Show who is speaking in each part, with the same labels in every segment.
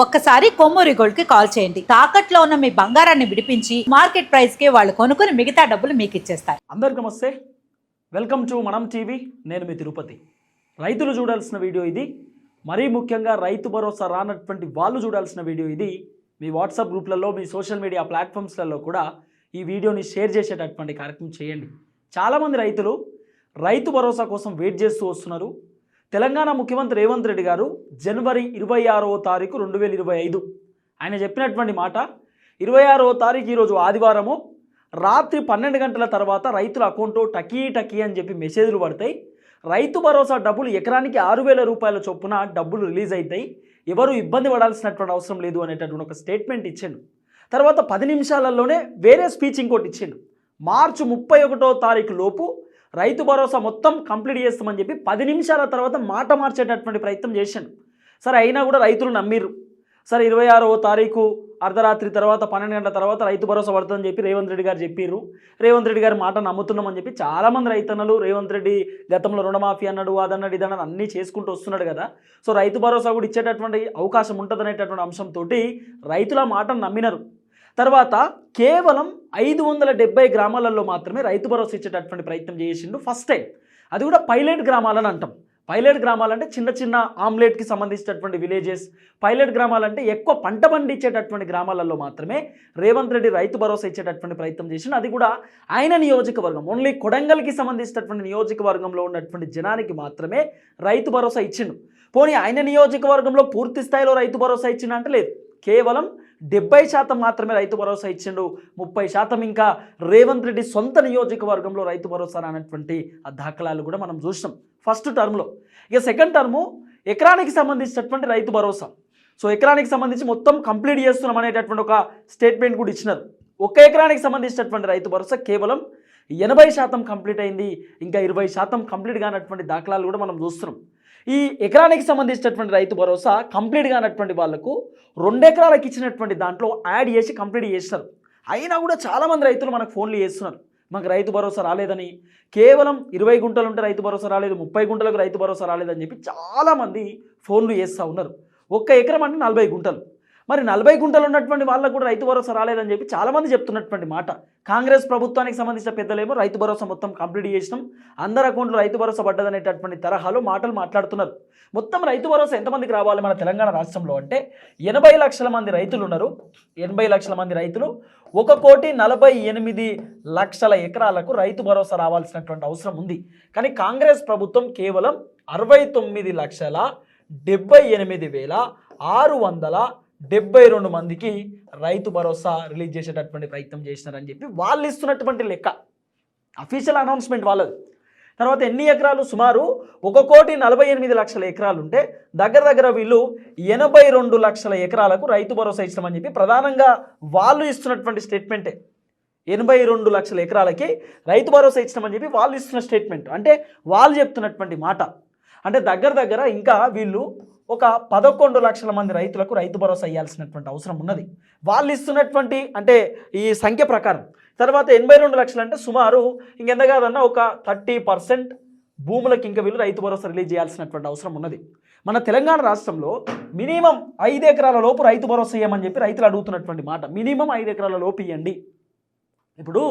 Speaker 1: ఒక్కసారి కొమ్మూరి గోల్డ్ కి కాల్ చేయండి. తాకట్లో ఉన్న మీ బంగారాన్ని విడిపించి మార్కెట్ ప్రైస్ కి వాళ్ళు కొనుక్కుని మిగతా డబ్బులు మీకు ఇచ్చేస్తారు.
Speaker 2: అందరికీ నమస్తే, వెల్కమ్ టు మనం టీవీ. నేను మీ తిరుపతి. రైతులు చూడాల్సిన వీడియో ఇది. మరీ ముఖ్యంగా రైతు భరోసా రానటువంటి వాళ్ళు చూడాల్సిన వీడియో ఇది. మీ వాట్సాప్ గ్రూప్లలో, మీ సోషల్ మీడియా ప్లాట్ఫామ్స్లలో కూడా ఈ వీడియోని షేర్ చేసేటటువంటి కార్యక్రమం చేయండి. చాలామంది రైతులు రైతు భరోసా కోసం వెయిట్ చేస్తూ వస్తున్నారు. తెలంగాణ ముఖ్యమంత్రి రేవంత్ రెడ్డి గారు జనవరి 26వ తారీఖు 2025 ఆయన చెప్పినటువంటి మాట, 26వ తారీఖు ఈరోజు ఆదివారము రాత్రి 12 గంటల తర్వాత రైతుల అకౌంట్లో టకీ అని చెప్పి మెసేజ్లు పడతాయి. రైతు భరోసా డబ్బులు ఎకరానికి 6,000 రూపాయల చొప్పున డబ్బులు రిలీజ్ అవుతాయి, ఎవరు ఇబ్బంది పడాల్సినటువంటి అవసరం లేదు అనేటటువంటి ఒక స్టేట్మెంట్ ఇచ్చాడు. తర్వాత 10 నిమిషాలలోనే వేరే స్పీచ్ ఇంకోటి ఇచ్చాడు. మార్చి 31వ తారీఖు లోపు రైతు భరోసా మొత్తం కంప్లీట్ చేస్తామని చెప్పి 10 నిమిషాల తర్వాత మాట మార్చేటటువంటి ప్రయత్నం చేశాను. సరే, అయినా కూడా రైతులు నమ్మిర్రు. సరే, 26వ తారీఖు అర్ధరాత్రి తర్వాత 12 గంటల తర్వాత రైతు భరోసా పడుతుందని చెప్పి రేవంత్ రెడ్డి గారు చెప్పిర్రు. రేవంత్ రెడ్డి గారి మాట నమ్ముతున్నామని చెప్పి చాలామంది రైతన్నలు, రేవంత్ రెడ్డి గతంలో రుణమాఫీ అన్నాడు, అదన్నాడు, ఇదన్నాడు, అన్నీ చేసుకుంటూ వస్తున్నాడు కదా. సో రైతు భరోసా కూడా ఇచ్చేటటువంటి అవకాశం ఉంటుందనేటటువంటి అంశంతో రైతుల మాట నమ్మినారు. తర్వాత కేవలం 570 గ్రామాలలో మాత్రమే రైతు భరోసా ఇచ్చేటటువంటి ప్రయత్నం చేసిండు ఫస్ట్ టైం. అది కూడా పైలట్ గ్రామాలని అంటాం. పైలట్ గ్రామాలంటే చిన్న చిన్న ఆమ్లెట్కి సంబంధించినటువంటి విలేజెస్. పైలట్ గ్రామాలంటే ఎక్కువ పంట పండించేటటువంటి గ్రామాలలో మాత్రమే రేవంత్ రెడ్డి రైతు భరోసా ఇచ్చేటటువంటి ప్రయత్నం చేసిండు. అది కూడా ఆయన నియోజకవర్గం, ఓన్లీ కొడంగల్కి సంబంధించినటువంటి నియోజకవర్గంలో ఉన్నటువంటి జనానికి మాత్రమే రైతు భరోసా ఇచ్చిండు. పోనీ ఆయన నియోజకవర్గంలో పూర్తి స్థాయిలో రైతు భరోసా ఇచ్చిండు అంటే లేదు, కేవలం 70% మాత్రమే రైతు భరోసా ఇచ్చిండు. 30% ఇంకా రేవంత్ రెడ్డి సొంత నియోజకవర్గంలో రైతు భరోసా రానటువంటి ఆ దాఖలాలు కూడా మనం చూసినాం ఫస్ట్ టర్మ్లో. ఇక సెకండ్ టర్ము ఎకరానికి సంబంధించినటువంటి రైతు భరోసా. సో ఎకరానికి సంబంధించి మొత్తం కంప్లీట్ చేస్తున్నాం అనేటటువంటి ఒక స్టేట్మెంట్ కూడా ఇచ్చినారు. ఒక ఎకరానికి సంబంధించినటువంటి రైతు భరోసా కేవలం 80% కంప్లీట్ అయింది, ఇంకా 20% కంప్లీట్ కానటువంటి దాఖలాలు కూడా మనం చూస్తున్నాం. ఈ ఎకరానికి సంబంధించినటువంటి రైతు భరోసా కంప్లీట్ కానటువంటి వాళ్లకు 2 ఎకరాలకు ఇచ్చినటువంటి దాంట్లో యాడ్ చేసి కంప్లీట్ చేస్తారు. అయినా కూడా చాలామంది రైతులు మనకు ఫోన్లు చేస్తున్నారు, మాకు రైతు భరోసా రాలేదని. కేవలం 20 గుంటలు ఉంటే రైతు భరోసా రాలేదు, 30 గుంటలకు రైతు భరోసా రాలేదని చెప్పి చాలామంది ఫోన్లు చేస్తూ ఉన్నారు. 1 ఎకరం అంటే 40 గుంటలు. మరి 40 గుంటలు ఉన్నటువంటి వాళ్ళకు కూడా రైతు భరోసా రాలేదని చెప్పి చాలామంది చెప్తున్నటువంటి మాట. కాంగ్రెస్ ప్రభుత్వానికి సంబంధించిన పెద్దలేమో రైతు భరోసా మొత్తం కంప్లీట్ చేసినాం, అందరి అకౌంట్లో రైతు భరోసా పడ్డదనేటటువంటి తరహాలో మాటలు మాట్లాడుతున్నారు. మొత్తం రైతు భరోసా ఎంతమందికి రావాలి మన తెలంగాణ రాష్ట్రంలో అంటే 80 లక్షల మంది రైతులు ఉన్నారు. 80 లక్షల మంది రైతులు 1,48,00,000 ఎకరాలకు రైతు భరోసా రావాల్సినటువంటి అవసరం ఉంది. కానీ కాంగ్రెస్ ప్రభుత్వం కేవలం 69,78,672 మందికి రైతు భరోసా రిలీజ్ చేసేటటువంటి ప్రయత్నం చేసినారని చెప్పి వాళ్ళు ఇస్తున్నటువంటి లెక్క, అఫీషియల్ అనౌన్స్మెంట్ వాళ్ళది. తర్వాత ఎన్ని ఎకరాలు? సుమారు 1,48,00,000 ఎకరాలు ఉంటే దగ్గర వీళ్ళు 82 లక్షల ఎకరాలకు రైతు భరోసా ఇస్తామని చెప్పి ప్రధానంగా వాళ్ళు ఇస్తున్నటువంటి స్టేట్మెంటే. 82 లక్షల ఎకరాలకి రైతు భరోసా ఇస్తామని చెప్పి వాళ్ళు ఇస్తున్న స్టేట్మెంట్, అంటే వాళ్ళు చెప్తున్నటువంటి మాట. అంటే దగ్గర ఇంకా వీళ్ళు ఒక 11 లక్షల మంది రైతులకు రైతు భరోసా ఇవ్వాల్సినటువంటి అవసరం ఉన్నది వాళ్ళు ఇస్తున్నటువంటి అంటే ఈ సంఖ్య ప్రకారం. తర్వాత 82 లక్షలు అంటే సుమారు ఇంకెంత కాదన్నా ఒక 30% భూములకు ఇంకా వీళ్ళు రైతు భరోసా రిలీజ్ చేయాల్సినటువంటి అవసరం ఉన్నది. మన తెలంగాణ రాష్ట్రంలో మినిమం 5 ఎకరాల లోపు రైతు భరోసా ఇవ్వమని చెప్పి రైతులు అడుగుతున్నటువంటి మాట. మినిమం 5 ఎకరాల లోపు ఇవ్వండి. ఇప్పుడు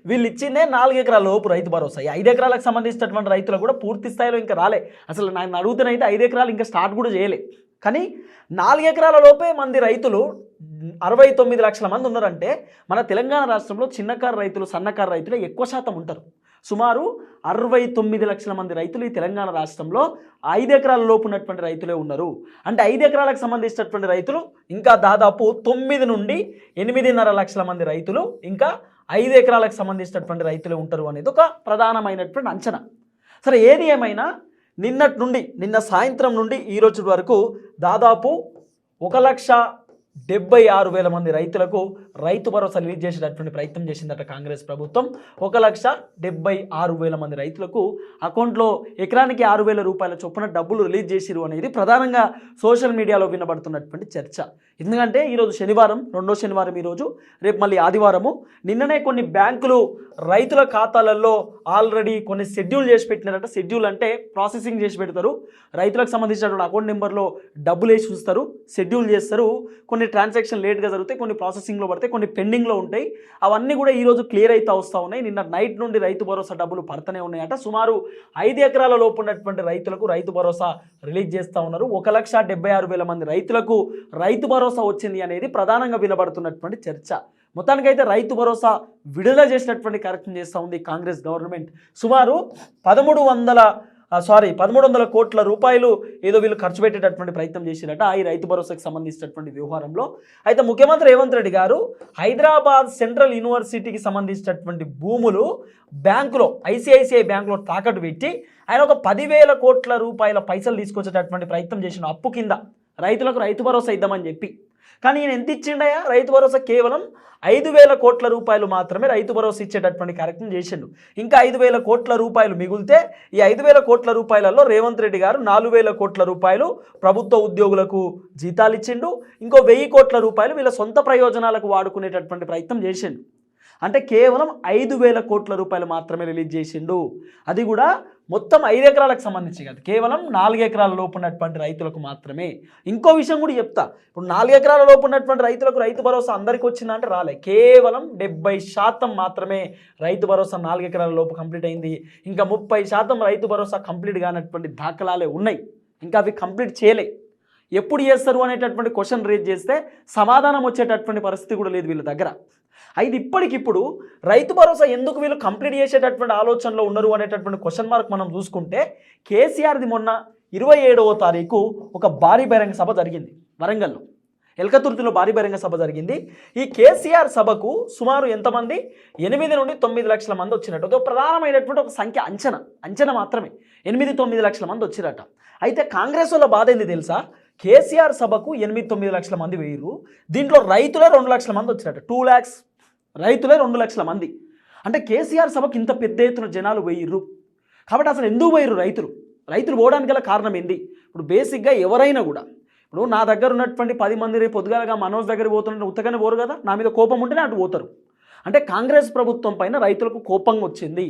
Speaker 2: వీళ్ళు ఇచ్చిందే 4 ఎకరాల లోపు రైతు భరోసా. 5 ఎకరాలకు సంబంధించినటువంటి రైతులు కూడా పూర్తి స్థాయిలో ఇంకా రాలే. అసలు నేను అడుగుతానైతే 5 ఎకరాలు ఇంకా స్టార్ట్ కూడా చేయలే. కానీ 4 ఎకరాల లోపే మంది రైతులు 69 లక్షల మంది ఉన్నారంటే మన తెలంగాణ రాష్ట్రంలో చిన్నకారు రైతులు, సన్నకారు రైతులు ఎక్కువ శాతం ఉంటారు. సుమారు 69 లక్షల మంది రైతులు ఈ తెలంగాణ రాష్ట్రంలో 5 ఎకరాల లోపు ఉన్నటువంటి రైతులే ఉన్నారు. అంటే 5 ఎకరాలకు సంబంధించినటువంటి రైతులు ఇంకా దాదాపు 9 నుండి 8.5 లక్షల మంది రైతులు ఇంకా 5 ఎకరాలకు సంబంధించినటువంటి రైతులే ఉంటారు అనేది ఒక ప్రధానమైనటువంటి అంచనా. సరే, ఏది ఏమైనా నిన్న సాయంత్రం నుండి ఈ రోజు వరకు దాదాపు 1,76,000 మంది రైతులకు రైతు భరోసా రిలీజ్ చేసేటటువంటి ప్రయత్నం చేసిందట కాంగ్రెస్ ప్రభుత్వం. 1,76,000 మంది రైతులకు అకౌంట్లో ఎకరానికి 6,000 రూపాయల చొప్పున డబ్బులు రిలీజ్ చేసిరు అనేది ప్రధానంగా సోషల్ మీడియాలో వినబడుతున్నటువంటి చర్చ. ఎందుకంటే ఈరోజు శనివారం, రెండో శనివారం ఈరోజు, రేపు మళ్ళీ ఆదివారము. నిన్ననే కొన్ని బ్యాంకులు రైతుల ఖాతాలలో ఆల్రెడీ కొన్ని షెడ్యూల్ చేసి పెట్టినారట. షెడ్యూల్ అంటే ప్రాసెసింగ్ చేసి పెడతారు, రైతులకు సంబంధించినటువంటి అకౌంట్ నెంబర్లో డబ్బులు వేసి ఉంచుతారు, షెడ్యూల్ చేస్తారు. కొన్ని ట్రాన్సాక్షన్ లేట్గా జరుగుతాయి, కొన్ని ప్రాసెసింగ్లో పడతాయి, కొన్ని పెండింగ్లో ఉంటాయి. అవన్నీ కూడా ఈరోజు క్లియర్ అయితే వస్తూ ఉన్నాయి. నిన్న నైట్ నుండి రైతు భరోసా డబ్బులు పడుతూనే ఉన్నాయట. సుమారు 5 ఎకరాల లోపు ఉన్నటువంటి రైతులకు రైతు భరోసా రిలీజ్ చేస్తూ ఉన్నారు. 1,76,000 మంది రైతులకు రైతు భరోసా వచ్చింది అనేది ప్రధానంగా వినబడుతున్నటువంటి చర్చ. మొత్తానికైతే రైతు భరోసా విడుదల చేసినటువంటి కార్యక్రమం చేస్తూ ఉంది కాంగ్రెస్ గవర్నమెంట్. సుమారు 1,300 కోట్ల రూపాయలు ఏదో వీళ్ళు ఖర్చు పెట్టేటటువంటి ప్రయత్నం చేసిరట ఈ రైతు భరోసాకి సంబంధించినటువంటి వ్యవహారంలో. అయితే ముఖ్యమంత్రి రేవంత్ రెడ్డి గారు హైదరాబాద్ సెంట్రల్ యూనివర్సిటీకి సంబంధించినటువంటి భూములు బ్యాంకులో, ఐసిఐసిఐ బ్యాంకులో తాకట్టు పెట్టి ఆయన ఒక 10,000 కోట్ల రూపాయల పైసలు తీసుకొచ్చేటటువంటి ప్రయత్నం చేసిన అప్పు కింద రైతులకు రైతు భరోసా ఇద్దామని చెప్పి. కానీ ఈయన ఎంత ఇచ్చిండయా రైతు భరోసా? కేవలం 5,000 కోట్ల రూపాయలు మాత్రమే రైతు భరోసా ఇచ్చేటటువంటి కార్యక్రమం చేసిండు. ఇంకా 5,000 కోట్ల రూపాయలు మిగిలితే ఈ 5,000 కోట్ల రూపాయలలో రేవంత్ రెడ్డి గారు 4,000 కోట్ల రూపాయలు ప్రభుత్వ ఉద్యోగులకు జీతాలు ఇచ్చిండు. ఇంకో 1,000 కోట్ల రూపాయలు వీళ్ళ సొంత ప్రయోజనాలకు వాడుకునేటటువంటి ప్రయత్నం చేసిండు. అంటే కేవలం 5,000 కోట్ల రూపాయలు మాత్రమే రిలీజ్ చేసిండు. అది కూడా మొత్తం 5 ఎకరాలకు సంబంధించి కాదు, కేవలం 4 ఎకరాల లోపు ఉన్నటువంటి రైతులకు మాత్రమే. ఇంకో విషయం కూడా చెప్తా, ఇప్పుడు 4 ఎకరాల లోపు ఉన్నటువంటి రైతులకు రైతు భరోసా అందరికీ వచ్చిందంటే రాలే. కేవలం 70% మాత్రమే రైతు భరోసా 4 ఎకరాల లోపు కంప్లీట్ అయింది. ఇంకా 30% రైతు భరోసా కంప్లీట్ కానటువంటి దాఖలాలే ఉన్నాయి. ఇంకా అవి కంప్లీట్ చేయలే. ఎప్పుడు చేస్తారు అనేటటువంటి క్వశ్చన్ రేజ్ చేస్తే సమాధానం వచ్చేటటువంటి పరిస్థితి కూడా లేదు వీళ్ళ దగ్గర. అయితే ఇప్పటికిప్పుడు రైతు భరోసా ఎందుకు వీళ్ళు కంప్లీట్ చేసేటటువంటి ఆలోచనలో ఉన్నారు అనేటటువంటి క్వశ్చన్ మార్క్ మనం చూసుకుంటే, కేసీఆర్ది మొన్న 27వ తారీఖు ఒక భారీ బహిరంగ సభ జరిగింది వరంగల్లో, ఎల్కతుర్తిలో భారీ బహిరంగ సభ జరిగింది. ఈ కేసీఆర్ సభకు సుమారు ఎంతమంది, 8 నుండి 9 లక్షల మంది వచ్చినట్టు. ఒక ప్రధానమైనటువంటి ఒక సంఖ్య, అంచనా మాత్రమే 8-9 లక్షల మంది వచ్చిరట. అయితే కాంగ్రెస్ వాళ్ళ బాధ ఏంది తెలుసా? కేసీఆర్ సభకు 8-9 లక్షల మంది వేయరు, దీంట్లో రైతులే 2 లక్షల మంది వచ్చినట్టు. 2 lakhs రైతులే 2 లక్షల మంది. అంటే కేసీఆర్ సభకు ఇంత పెద్ద ఎత్తున జనాలు వేయరు. కాబట్టి అసలు ఎందుకు వేయరు రైతులు పోవడానికి గల కారణం ఏంది? ఇప్పుడు బేసిక్గా ఎవరైనా కూడా, ఇప్పుడు నా దగ్గర ఉన్నటువంటి 10 మంది రేపు పొద్దుగాలగా మనోజ్ దగ్గర పోతుంటే ఉత్తగానే పోరు కదా, నా మీద కోపం ఉంటేనే అటు పోతారు. అంటే కాంగ్రెస్ ప్రభుత్వం పైన రైతులకు కోపం వచ్చింది.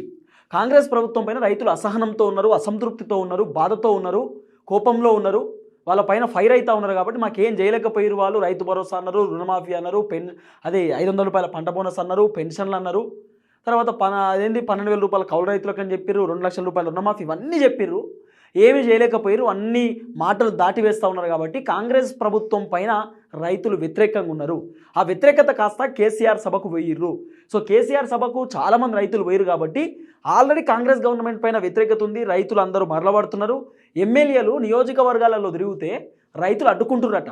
Speaker 2: కాంగ్రెస్ ప్రభుత్వం పైన రైతులు అసహనంతో ఉన్నారు, అసంతృప్తితో ఉన్నారు, బాధతో ఉన్నారు, కోపంలో ఉన్నారు, వాళ్ళ పైన ఫైర్ అవుతూ ఉన్నారు. కాబట్టి మాకేం చేయలేకపోయారు వాళ్ళు. రైతు భరోసా అన్నారు, రుణమాఫీ అన్నారు, 500 రూపాయల పంట బోనస్ అన్నారు, పెన్షన్లు అన్నారు, తర్వాత 12,000 రూపాయల కౌలు రైతులకు అని చెప్పారు, 2 లక్షల రూపాయల రుణమాఫీ, ఇవన్నీ చెప్పారు. ఏమీ చేయలేకపోయారు, అన్ని మాటలు దాటివేస్తూ ఉన్నారు. కాబట్టి కాంగ్రెస్ ప్రభుత్వం పైన రైతులు వ్యతిరేకంగా ఉన్నారు. ఆ వ్యతిరేకత కాస్త కేసీఆర్ సభకు వేయిర్రు. సో కేసీఆర్ సభకు చాలామంది రైతులు వేయరు కాబట్టి ఆల్రెడీ కాంగ్రెస్ గవర్నమెంట్ పైన వ్యతిరేకత ఉంది. రైతులు అందరూ మరలబడుతున్నారు. ఎమ్మెల్యేలు నియోజకవర్గాలలో తిరిగితే రైతులు అడ్డుకుంటుర్రట,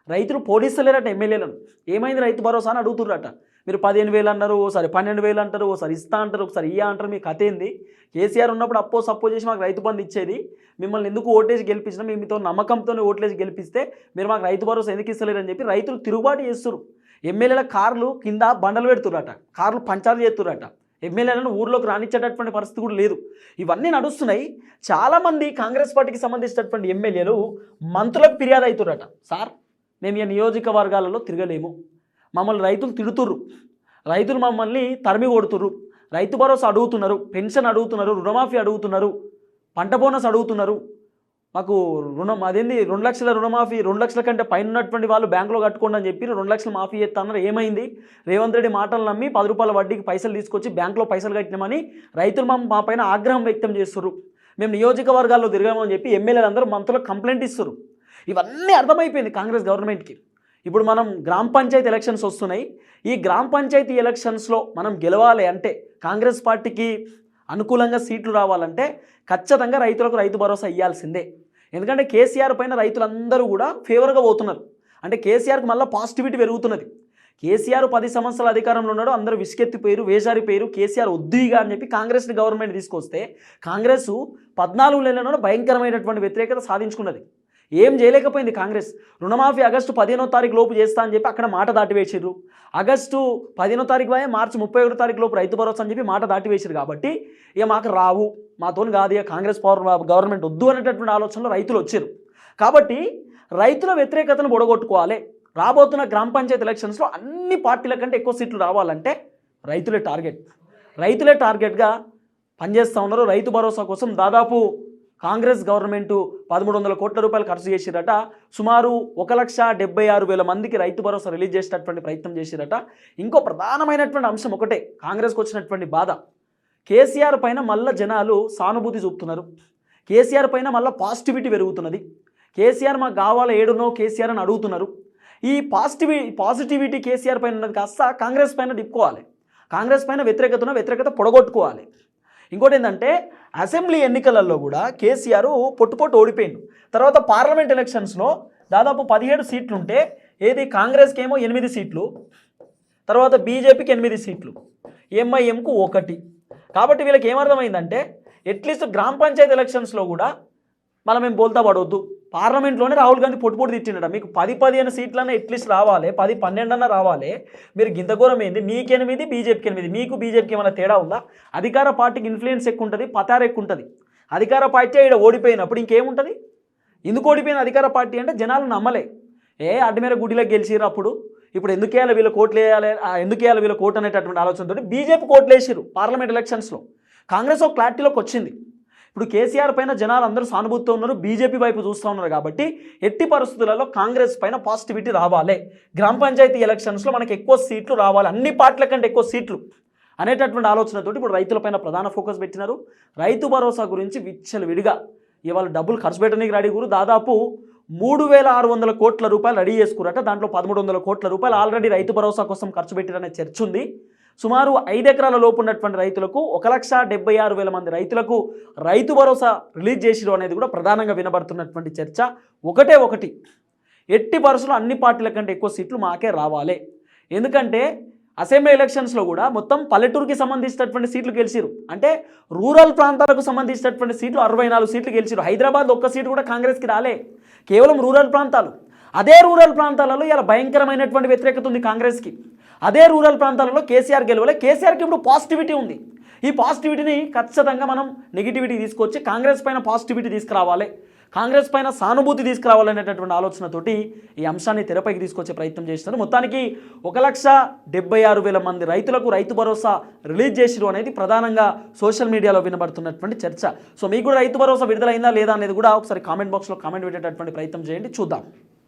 Speaker 2: రైతులు పోలీసులేరట ఎమ్మెల్యేలను. ఏమైంది రైతు భరోసా అని అడుగుతుర్రట. మీరు 15,000 అన్నారు, ఒకసారి 12,000 అంటారు, ఒకసారి ఇస్తా అంటారు, ఒకసారి ఇయ్యా అంటారు. మీ కథ ఏంది? కేసీఆర్ ఉన్నప్పుడు సప్పో చేసి మాకు రైతు బంధు ఇచ్చేది, మిమ్మల్ని ఎందుకు ఓటేసి గెలిపించినా, మేము మీతో నమ్మకంతోనే ఓట్లేసి గెలిపిస్తే మీరు మాకు రైతు భరోసా ఎందుకు ఇస్తలేరని చెప్పి రైతులు తిరుగుబాటు చేస్తున్నారు. ఎమ్మెల్యేల కార్లు కింద బండలు పెడుతుర్రట, కార్లు పంచాలు చేస్తుర్రట, ఎమ్మెల్యేలను ఊర్లోకి రానిచ్చేటటువంటి పరిస్థితి కూడా లేదు. ఇవన్నీ నడుస్తున్నాయి. చాలామంది కాంగ్రెస్ పార్టీకి సంబంధించినటువంటి ఎమ్మెల్యేలు మంత్రులకు ఫిర్యాదు అవుతుర్రట. సార్, మేము ఈ నియోజకవర్గాలలో తిరగలేము, మమ్మల్ని రైతులు తిడుతుర్రు, రైతులు మమ్మల్ని తరిమి కొడుతుర్రు, రైతు భరోసా అడుగుతున్నారు, పెన్షన్ అడుగుతున్నారు, రుణమాఫీ అడుగుతున్నారు, పంట బోనస్ అడుగుతున్నారు, మాకు అదేంది 2 లక్షల రుణమాఫీ, 2 లక్షల కంటే పైన ఉన్నటువంటి వాళ్ళు బ్యాంకులో కట్టుకోండి అని చెప్పి 2 లక్షలు మాఫీ చేస్తున్నారు. ఏమైంది? రేవంత్ రెడ్డి మాటలు నమ్మి 10 రూపాయల వడ్డీకి పైసలు తీసుకొచ్చి బ్యాంకులో పైసలు కట్టినామని రైతులు మా పైన ఆగ్రహం వ్యక్తం చేస్తున్నారు. మేము నియోజకవర్గాల్లో తిరగామని చెప్పి ఎమ్మెల్యేలు అందరూ మంత్రులకు కంప్లైంట్ ఇస్తారు. ఇవన్నీ అర్థమైపోయింది కాంగ్రెస్ గవర్నమెంట్కి. ఇప్పుడు మనం గ్రామ పంచాయతీ ఎలక్షన్స్ వస్తున్నాయి. ఈ గ్రామ పంచాయతీ ఎలక్షన్స్లో మనం గెలవాలి అంటే, కాంగ్రెస్ పార్టీకి అనుకూలంగా సీట్లు రావాలంటే ఖచ్చితంగా రైతులకు రైతు భరోసా ఇవ్వాల్సిందే. ఎందుకంటే కేసీఆర్ పైన రైతులందరూ కూడా ఫేవర్గా పోతున్నారు. అంటే కేసీఆర్కి మళ్ళీ పాజిటివిటీ పెరుగుతున్నది. కేసీఆర్ 10 సంవత్సరాల అధికారంలో ఉన్నాడు, అందరూ విసుకెత్తిపోయారు, వేసారిపోయారు, కేసీఆర్ వద్దుగా అని చెప్పి కాంగ్రెస్ గవర్నమెంట్ తీసుకొస్తే కాంగ్రెస్ 14 నెలల్లో భయంకరమైనటువంటి వ్యతిరేకత సాధించుకున్నది. ఏం చేయలేకపోయింది కాంగ్రెస్. రుణమాఫీ ఆగస్టు 15వ తారీఖు లోపు చేస్తా అని చెప్పి అక్కడ మాట దాటివేసిర్రు. ఆగస్టు 15వ తారీఖు పోయే మార్చి 31వ తారీఖు లోపు రైతు భరోసా అని చెప్పి మాట దాటివేసిరు. కాబట్టి ఇక మాకు రావు, మాతో కాదు, ఇక కాంగ్రెస్ గవర్నమెంట్ వద్దు అనేటటువంటి ఆలోచనలో రైతులు వచ్చారు. కాబట్టి రైతుల వ్యతిరేకతను బొడగొట్టుకోవాలి. రాబోతున్న గ్రామ పంచాయతీ ఎలక్షన్స్లో అన్ని పార్టీల కంటే ఎక్కువ సీట్లు రావాలంటే రైతులే టార్గెట్గా పనిచేస్తూ ఉన్నారు. రైతు భరోసా కోసం దాదాపు కాంగ్రెస్ గవర్నమెంటు 1300 కోట్ల రూపాయలు ఖర్చు చేసిరట. సుమారు 1,76,000 మందికి రైతు భరోసా రిలీజ్ చేసేటటువంటి ప్రయత్నం చేసిరట. ఇంకో ప్రధానమైనటువంటి అంశం ఒకటే కాంగ్రెస్కి వచ్చినటువంటి బాధ, కేసీఆర్ పైన మళ్ళీ జనాలు సానుభూతి చూపుతున్నారు. కేసీఆర్ పైన మళ్ళీ పాజిటివిటీ పెరుగుతున్నది. కేసీఆర్ మాకు కావాలా, ఏడునో కేసీఆర్ అని అడుగుతున్నారు. ఈ పాజిటివిటీ కేసీఆర్ పైన ఉన్నది కాస్త కాంగ్రెస్ పైన తిప్పుకోవాలి. కాంగ్రెస్ పైన వ్యతిరేకత పొడగొట్టుకోవాలి. ఇంకోటి ఏంటంటే అసెంబ్లీ ఎన్నికలలో కూడా కేసీఆర్ పొట్టు ఓడిపోయిండు. తర్వాత పార్లమెంట్ ఎలక్షన్స్లో దాదాపు 17 సీట్లు ఉంటే ఏది కాంగ్రెస్కి ఏమో 8 సీట్లు, తర్వాత బీజేపీకి 8 సీట్లు, ఎంఐఎంకు 1. కాబట్టి వీళ్ళకి ఏమర్థమైందంటే అట్లీస్ట్ గ్రామ పంచాయతీ ఎలక్షన్స్లో కూడా మళ్ళీ మేము బోల్తా పడవద్దు. పార్లమెంట్లోనే రాహుల్ గాంధీ పొట్టు తిట్టిండట, మీకు 10-15 సీట్లన్నా అట్లీస్ట్ రావాలి, 10-12 అన్నా రావాలి. మీరు గింతఘోరం ఏంది, మీకు 8 బీజేపీకి 8, మీకు బీజేపీకి ఏమైనా తేడా ఉందా? అధికార పార్టీకి ఇన్ఫ్లుయెన్స్ ఎక్కువ ఉంటుంది, పతారు ఎక్కువ ఉంటుంది. అధికార పార్టీ ఇక్కడ ఓడిపోయినప్పుడు ఇంకేముంటుంది? ఎందుకు ఓడిపోయిన అధికార పార్టీ అంటే జనాలు నమ్మలే. అడ్డమేర గుడిలోకి గెలిచిరు. ఇప్పుడు ఎందుకు వేయాలి వీళ్ళ కోట్లు వేయాలి, ఎందుకు వేయాలి వీళ్ళ కోట్ అనేటటువంటి ఆలోచనతో బీజేపీ కోట్లు వేసిరు పార్లమెంట్ ఎలక్షన్స్లో. కాంగ్రెస్ ఒక క్లారిటీలోకి వచ్చింది. ఇప్పుడు కేసీఆర్ పైన జనాలు అందరూ సానుభూతితో ఉన్నారు, బీజేపీ వైపు చూస్తూ ఉన్నారు. కాబట్టి ఎట్టి పరిస్థితులలో కాంగ్రెస్ పైన పాజిటివిటీ రావాలి, గ్రామ పంచాయతీ ఎలక్షన్స్లో మనకి ఎక్కువ సీట్లు రావాలి, అన్ని పార్టీల కంటే ఎక్కువ సీట్లు అనేటటువంటి ఆలోచనతోటి ఇప్పుడు రైతులపైన ప్రధాన ఫోకస్ పెట్టినారు. రైతు భరోసా గురించి విచ్చలవిడిగా ఇవాళ డబ్బులు ఖర్చు పెట్టడానికి రెడీ కూడా దాదాపు 3,600 కోట్ల రూపాయలు రెడీ చేసుకురట. దాంట్లో 1,300 కోట్ల రూపాయలు ఆల్రెడీ రైతు భరోసా కోసం ఖర్చు పెట్టిరనే చర్చ ఉంది. సుమారు 5 ఎకరాల లోపు ఉన్నటువంటి రైతులకు 1,76,000 మంది రైతులకు రైతు భరోసా రిలీజ్ చేసిరు అనేది కూడా ప్రధానంగా వినబడుతున్నటువంటి చర్చ. ఒకటి ఎట్టి పరిస్థితుల్లో అన్ని పార్టీల కంటే ఎక్కువ సీట్లు మాకే రావాలి. ఎందుకంటే అసెంబ్లీ ఎలక్షన్స్లో కూడా మొత్తం పల్లెటూరుకి సంబంధించినటువంటి సీట్లు గెలిచిరు. అంటే రూరల్ ప్రాంతాలకు సంబంధించినటువంటి సీట్లు 64 సీట్లు గెలిచిరు. హైదరాబాద్ ఒక్క సీటు కూడా కాంగ్రెస్కి రాలే, కేవలం రూరల్ ప్రాంతాలు. అదే రూరల్ ప్రాంతాలలో ఇలా భయంకరమైనటువంటి వ్యతిరేకత ఉంది కాంగ్రెస్కి. అదే రూరల్ ప్రాంతాలలో కేసీఆర్ గెలవలే, కేసీఆర్కి ఇప్పుడు పాజిటివిటీ ఉంది. ఈ పాజిటివిటీని ఖచ్చితంగా మనం నెగిటివిటీ తీసుకొచ్చి కాంగ్రెస్ పైన పాజిటివిటీ తీసుకురావాలి, కాంగ్రెస్ పైన సానుభూతి తీసుకురావాలనేటటువంటి ఆలోచనతోటి ఈ అంశాన్ని తెరపైకి తీసుకొచ్చే ప్రయత్నం చేస్తున్నారు. మొత్తానికి 1,76,000 మంది రైతులకు రైతు భరోసా రిలీజ్ చేసిరు అనేది ప్రధానంగా సోషల్ మీడియాలో వినబడుతున్నటువంటి చర్చ. సో మీకు కూడా రైతు భరోసా విడుదలైందా లేదా అనేది కూడా ఒకసారి కామెంట్ బాక్స్లో కామెంట్ పెట్టేటటువంటి ప్రయత్నం చేయండి, చూద్దాం.